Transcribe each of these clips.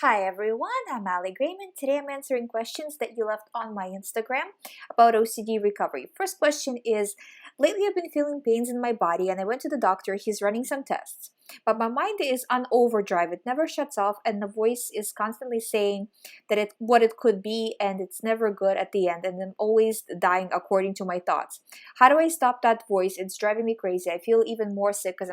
Hi everyone, I'm Ali GREYMOND. Today I'm answering questions that you left on my Instagram about OCD recovery. First question is, lately I've been feeling pains in my body and I went to the doctor. He's running some tests. But my mind is on overdrive. It never shuts off and the voice is constantly saying that what it could be and it's never good at the end and I'm always dying according to my thoughts. How do I stop that voice? It's driving me crazy. I feel even more sick because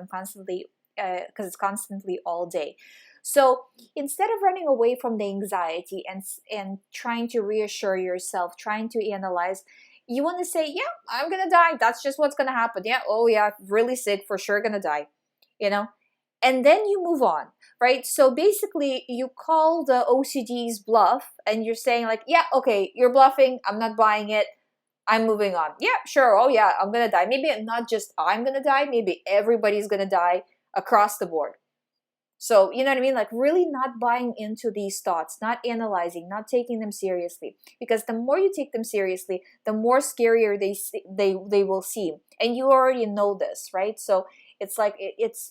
it's constantly all day. So instead of running away from the anxiety and trying to reassure yourself, trying to analyze, you want to say, yeah, I'm gonna die. That's just what's gonna happen. Yeah, oh yeah, really sick, for sure gonna die. You know? And then you move on, right? So basically you call the OCD's bluff and you're saying like, yeah, okay, you're bluffing, I'm not buying it. I'm moving on. Yeah, sure. Oh yeah, I'm gonna die. Maybe not just I'm gonna die, maybe everybody's gonna die across the board. So, you know what I mean? Like really not buying into these thoughts, not analyzing, not taking them seriously. Because the more you take them seriously, the more scarier they will seem. And you already know this, right? So it's like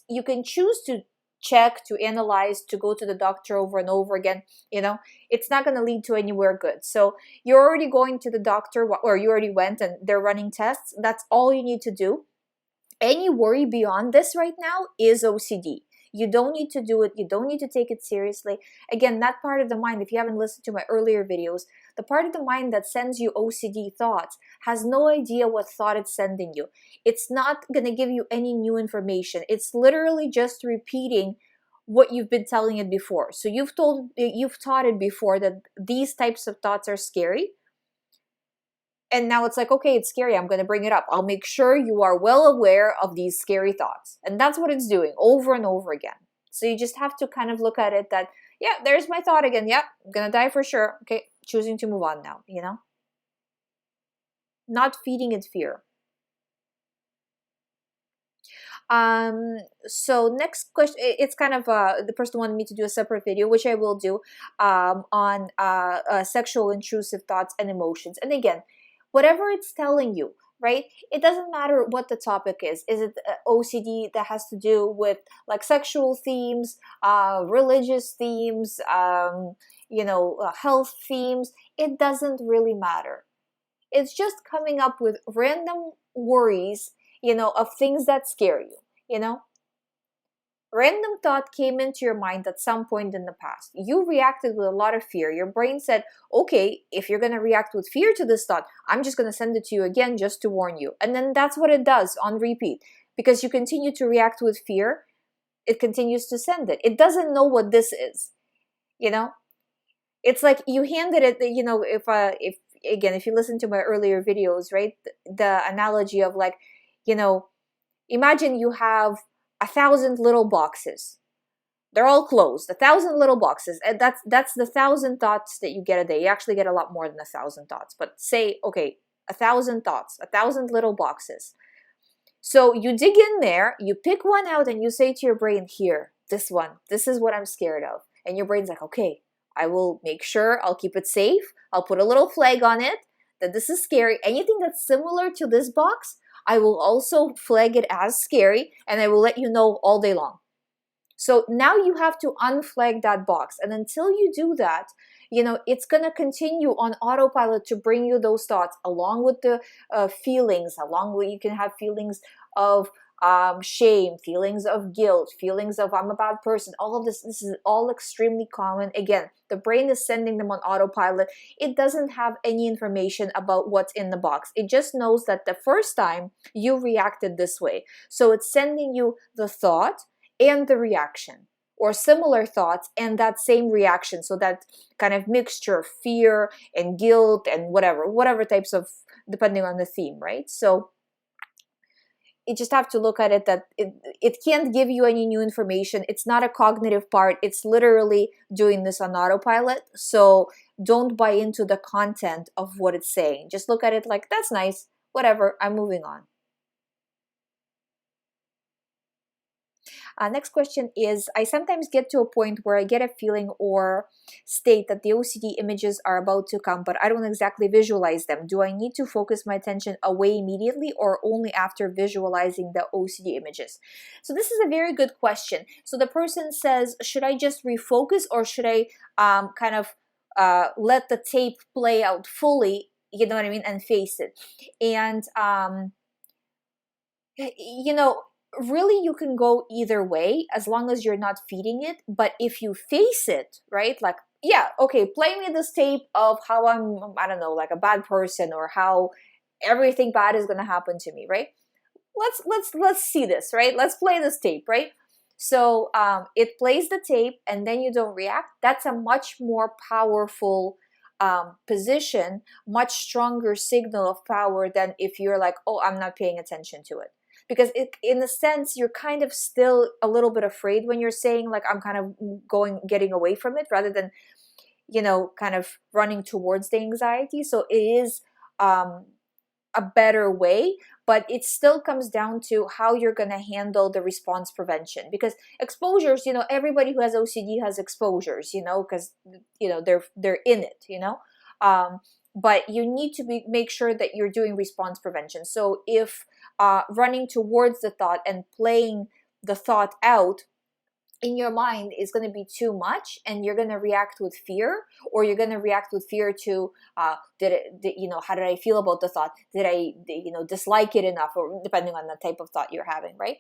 you can choose to check, to analyze, to go to the doctor over and over again. It's not going to lead to anywhere good. So you're already going to the doctor, or you already went and they're running tests. That's all you need to do. Any worry beyond this right now is OCD. You don't need to do it. You don't need to take it seriously. Again, that part of the mind, if you haven't listened to my earlier videos, the part of the mind that sends you OCD thoughts has no idea what thought it's sending you. It's not going to give you any new information. It's literally just repeating what you've been telling it before. So you've taught it before that these types of thoughts are scary. And now it's like, okay, it's scary. I'm going to bring it up. I'll make sure you are well aware of these scary thoughts. And that's what it's doing over and over again. So you just have to kind of look at it that, yeah, there's my thought again. Yeah, I'm going to die for sure. Okay, choosing to move on now, Not feeding it fear. So next question, it's kind of the person wanted me to do a separate video, which I will do, on sexual intrusive thoughts and emotions. And again, whatever it's telling you, right? It doesn't matter what the topic is. Is it OCD that has to do with like sexual themes, religious themes, health themes? It doesn't really matter. It's just coming up with random worries, of things that scare you. Random thought came into your mind at some point in the past. You reacted with a lot of fear. Your brain said, okay, if you're going to react with fear to this thought, I'm just going to send it to you again just to warn you. And then that's what it does on repeat. Because you continue to react with fear, it continues to send it. It doesn't know what this is. It's like you handed it, if you listen to my earlier videos, right? The analogy of like, imagine you have 1,000 little boxes. They're all closed. 1,000 little boxes, and that's the 1,000 thoughts that you get a day. You actually get a lot more than 1,000 thoughts, but say, okay, 1,000 thoughts, 1,000 little boxes. So you dig in there, you pick one out, and you say to your brain, here, this one, this is what I'm scared of. And your brain's like, okay, I will make sure I'll keep it safe. I'll put a little flag on it that this is scary. Anything that's similar to this box, I will also flag it as scary and I will let you know all day long. So now you have to unflag that box. And until you do that, it's going to continue on autopilot to bring you those thoughts along with the feelings, along with you can have feelings of shame, feelings of guilt, feelings of I'm a bad person. All of this is all extremely common. Again, the brain is sending them on autopilot. It doesn't have any information about what's in the box. It just knows that the first time you reacted this way. So it's sending you the thought and the reaction, or similar thoughts and that same reaction. So that kind of mixture of fear and guilt and whatever types of, depending on the theme, right? So you just have to look at it that it can't give you any new information. It's not a cognitive part. It's literally doing this on autopilot. So don't buy into the content of what it's saying. Just look at it like, that's nice, whatever, I'm moving on. Next question is, I sometimes get to a point where I get a feeling or state that the OCD images are about to come, but I don't exactly visualize them. Do I need to focus my attention away immediately or only after visualizing the OCD images? So this is a very good question. So the person says, should I just refocus, or should I let the tape play out fully, you know what I mean, and face it? And really, you can go either way as long as you're not feeding it. But if you face it, right, like, yeah, okay, play me this tape of how I'm, I don't know, like a bad person, or how everything bad is going to happen to me, right? Let's see this, right? Let's play this tape, right? So it plays the tape and then you don't react. That's a much more powerful position, much stronger signal of power than if you're like, oh, I'm not paying attention to it. Because in a sense, you're kind of still a little bit afraid when you're saying, like, I'm kind of getting away from it, rather than, kind of running towards the anxiety. So it is a better way, but it still comes down to how you're going to handle the response prevention. Because exposures, everybody who has OCD has exposures, because they're in it, but you need to make sure that you're doing response prevention. So if running towards the thought and playing the thought out in your mind is going to be too much, and you're going to react with fear, or you're going to react with fear to how did I feel about the thought? Did I dislike it enough? Or depending on the type of thought you're having, right?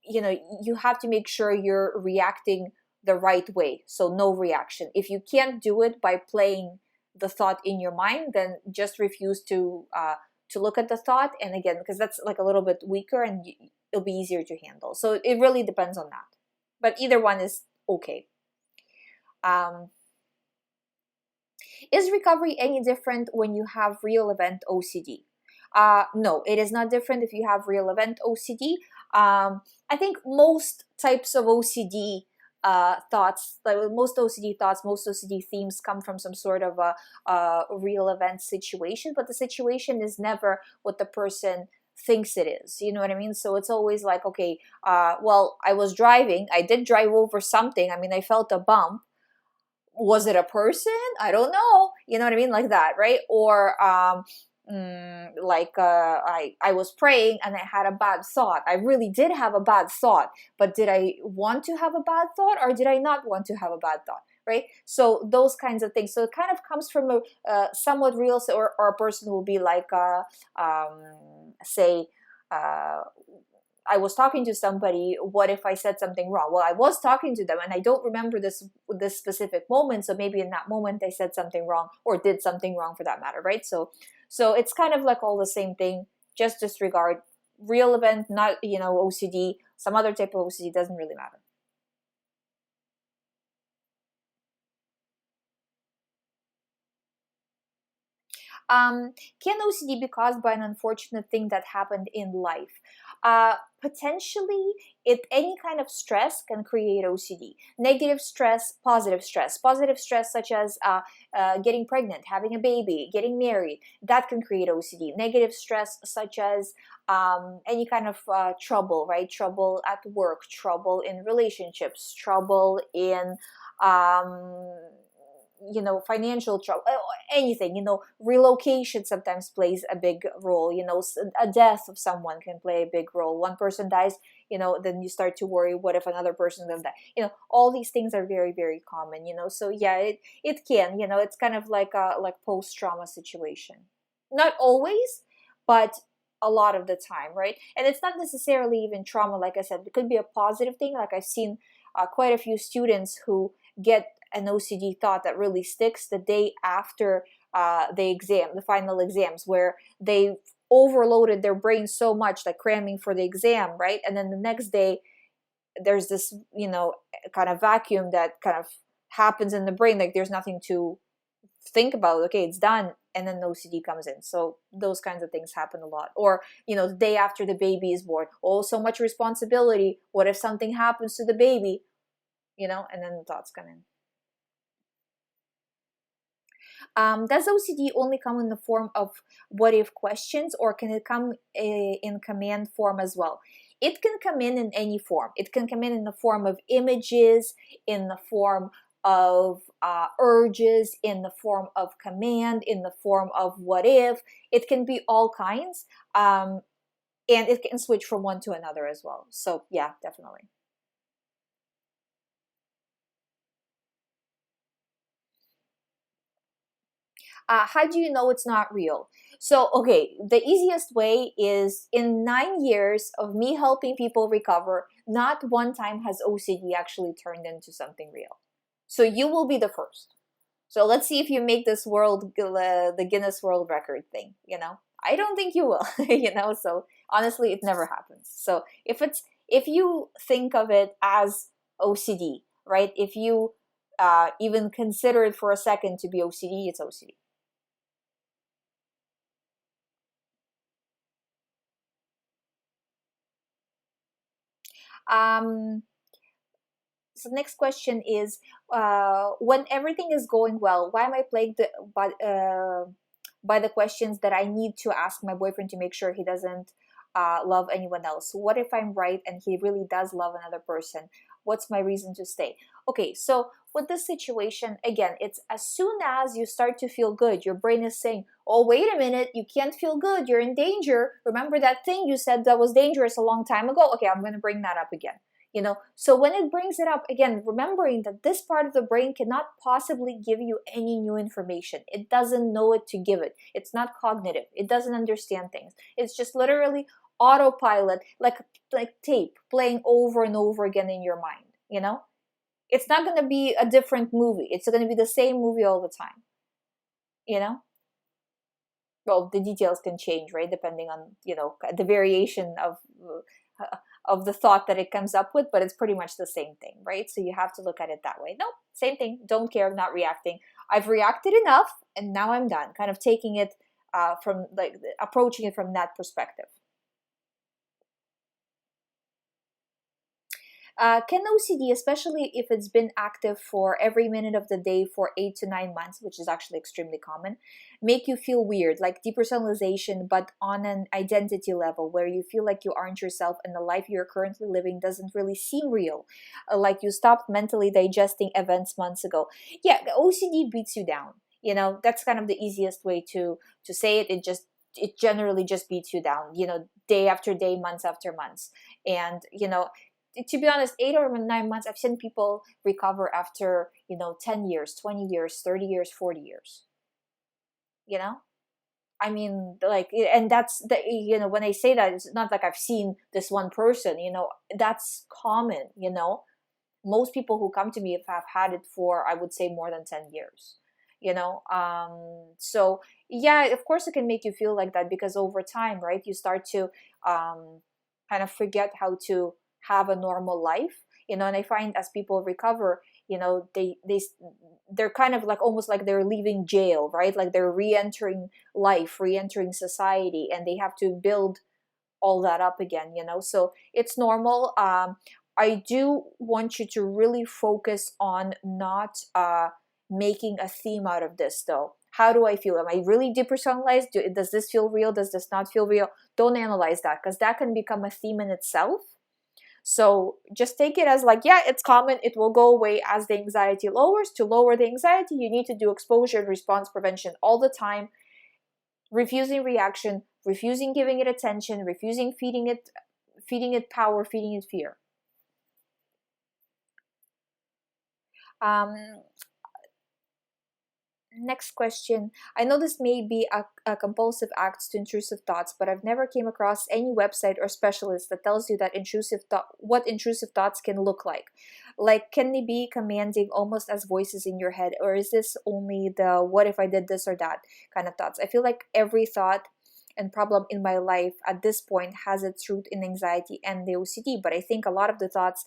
You have to make sure you're reacting the right way. So no reaction. If you can't do it by playing the thought in your mind, then just refuse to look at the thought. And again, because that's like a little bit weaker, and it'll be easier to handle. So it really depends on that. But either one is okay. Is recovery any different when you have real event OCD? No, it is not different if you have real event OCD. I think most types of OCD thoughts, like most OCD thoughts, most OCD themes come from some sort of a real event situation, but the situation is never what the person thinks it is. You know what I mean? So it's always like, okay, well, I was driving, I did drive over something. I mean, I felt a bump. Was it a person? I don't know. You know what I mean? Like that, right? Or I was praying and I had a bad thought. I really did have a bad thought, but did I want to have a bad thought, or did I not want to have a bad thought? Right? So those kinds of things. So it kind of comes from a somewhat real, or a person will be like, say, I was talking to somebody, what if I said something wrong? Well, I was talking to them and I don't remember this specific moment, so maybe in that moment I said something wrong, or did something wrong for that matter, right? So it's kind of like all the same thing. Just disregard real event, not OCD, some other type of OCD, doesn't really matter. Can OCD be caused by an unfortunate thing that happened in life? Potentially, any kind of stress can create OCD. Negative stress, positive stress. Positive stress such as getting pregnant, having a baby, getting married, that can create OCD. Negative stress such as any kind of trouble, right? Trouble at work, trouble in relationships, trouble in financial trouble, anything, relocation sometimes plays a big role, a death of someone can play a big role. One person dies, then you start to worry, what if another person will die? All these things are very, very common, so yeah, it can, it's kind of like a post-trauma situation. Not always, but a lot of the time, right? And it's not necessarily even trauma. Like I said, it could be a positive thing. Like I've seen quite a few students who get an OCD thought that really sticks the day after the final exams, where they overloaded their brain so much, like cramming for the exam, right? And then the next day, there's this, kind of vacuum that kind of happens in the brain, like there's nothing to think about. Okay, it's done, and then OCD comes in. So those kinds of things happen a lot. Or, the day after the baby is born, oh, so much responsibility. What if something happens to the baby? And then the thoughts come in. Does OCD only come in the form of what if questions, or can it come in command form as well? It can come in any form. It can come in the form of images, in the form of urges, in the form of command, in the form of what if. It can be all kinds, and it can switch from one to another as well. So yeah, definitely. How do you know it's not real? So, okay, the easiest way is in 9 years of me helping people recover, not one time has OCD actually turned into something real. So you will be the first. So let's see if you make this the Guinness World Record thing, I don't think you will, so honestly, it never happens. So if you think of it as OCD, right? If you even consider it for a second to be OCD, it's OCD. Um, so next question is, when everything is going well, why am I plagued by the questions that I need to ask my boyfriend to make sure he doesn't love anyone else? What if I'm right and he really does love another person? What's my reason to stay? Okay, so with this situation, again, it's as soon as you start to feel good, your brain is saying, oh, wait a minute, you can't feel good, you're in danger. Remember that thing you said that was dangerous a long time ago? Okay, I'm going to bring that up again. So when it brings it up again, remembering that this part of the brain cannot possibly give you any new information. It doesn't know it to give it. It's not cognitive. It doesn't understand things. It's just literally autopilot, like tape playing over and over again in your mind. It's not going to be a different movie. It's going to be the same movie all the time. you know well, the details can change, right, depending on the variation of the thought that it comes up with, but it's pretty much the same thing, right? So you have to look at it that way. No, same thing. Don't care, not reacting. I've reacted enough and now I'm done, kind of taking it from approaching it from that perspective. Can OCD, especially if it's been active for every minute of the day for 8 to 9 months, which is actually extremely common, make you feel weird, like depersonalization, but on an identity level where you feel like you aren't yourself and the life you're currently living doesn't really seem real, like you stopped mentally digesting events months ago? Yeah, the OCD beats you down. That's kind of the easiest way to say it. It generally just beats you down, day after day, months after months. And, to be honest, 8 or 9 months, I've seen people recover after, 10 years, 20 years, 30 years, 40 years. I mean, and that's when I say that, it's not like I've seen this one person, that's common. Most people who come to me have had it for, I would say, more than 10 years. So yeah, of course it can make you feel like that, because over time, right, you start to kind of forget how to have a normal life. And I find as people recover, they're kind of like almost like they're leaving jail, right? Like they're re-entering life, re-entering society, and they have to build all that up again. So it's normal. I do want you to really focus on not making a theme out of this, though. How do I feel? Am I really depersonalized? Does this feel real? Does this not feel real? Don't analyze that, because that can become a theme in itself. So just take it as like, yeah, it's common. It will go away as the anxiety lowers. To lower the anxiety, you need to do exposure and response prevention all the time. Refusing reaction, refusing giving it attention, refusing feeding it power, feeding it fear. Next question. I know this may be a compulsive act to intrusive thoughts, but I've never came across any website or specialist that tells you that what intrusive thoughts can look like. Like, can they be commanding, almost as voices in your head, or is this only the what if I did this or that kind of thoughts? I feel like every thought and problem in my life at this point has its root in anxiety and the OCD, but I think a lot of the thoughts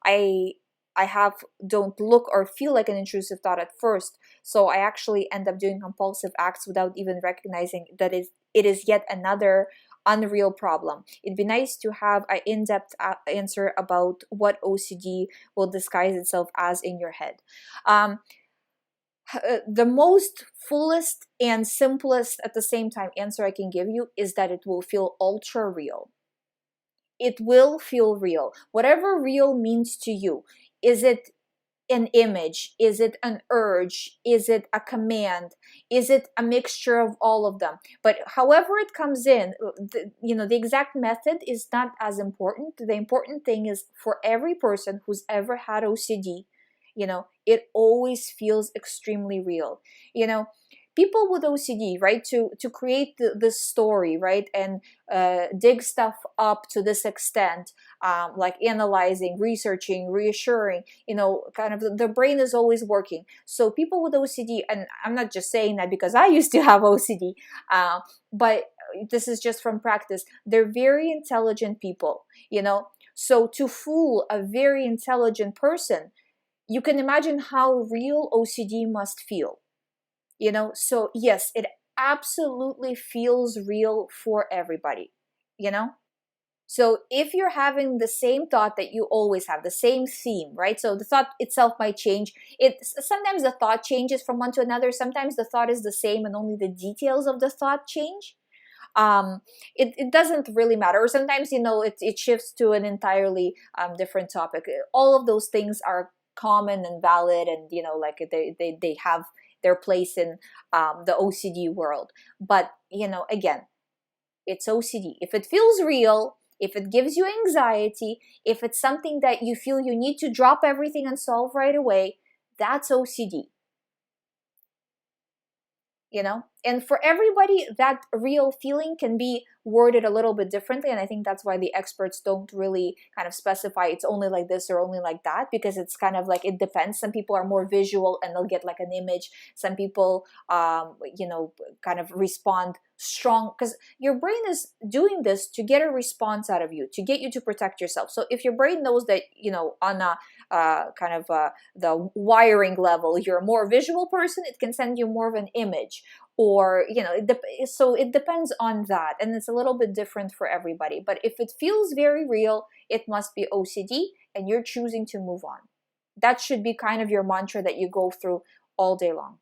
I have don't look or feel like an intrusive thought at first. So I actually end up doing compulsive acts without even recognizing that it is yet another unreal problem. It'd be nice to have an in-depth answer about what OCD will disguise itself as in your head. The most fullest and simplest at the same time answer I can give you is that it will feel ultra real. it will feel real. Whatever real means to you. Is it an image? Is it an urge? Is it a command? Is it a mixture of all of them? But however it comes in, the exact method is not as important. The important thing is, for every person who's ever had OCD, it always feels extremely real. People with OCD, right, to create this story, right, and dig stuff up to this extent, like analyzing, researching, reassuring, kind of the brain is always working. So people with OCD, and I'm not just saying that because I used to have OCD, but this is just from practice, they're very intelligent people, so to fool a very intelligent person, you can imagine how real OCD must feel. So yes, it absolutely feels real for everybody, so if you're having the same thought that you always have, the same theme, right? So the thought itself might change. Sometimes the thought changes from one to another. Sometimes the thought is the same and only the details of the thought change. It doesn't really matter. Or sometimes, it shifts to an entirely different topic. All of those things are common and valid, and like they have their place in the OCD world. But again, it's OCD. If it feels real, if it gives you anxiety, if it's something that you feel you need to drop everything and solve right away, that's OCD. And for everybody, that real feeling can be worded a little bit differently, and I think that's why the experts don't really kind of specify it's only like this or only like that, because it's kind of like it depends. Some people are more visual and they'll get like an image. Some people kind of respond strong, because your brain is doing this to get a response out of you, to get you to protect yourself. So if your brain knows that on a the wiring level, you're a more visual person, it can send you more of an image, or so it depends on that, and it's a little bit different for everybody. But if it feels very real, it must be OCD, and you're choosing to move on. That should be kind of your mantra that you go through all day long.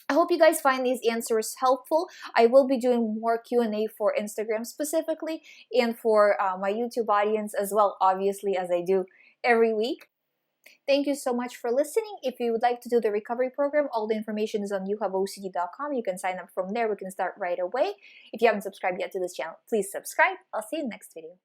I hope you guys find these answers helpful. I will be doing more Q&A for Instagram specifically, and for my YouTube audience as well, obviously, as I do every week. Thank you so much for listening. If you would like to do the recovery program, all the information is on youhaveocd.com. You can sign up from there. We can start right away. If you haven't subscribed yet to this channel, please subscribe. I'll see you in the next video.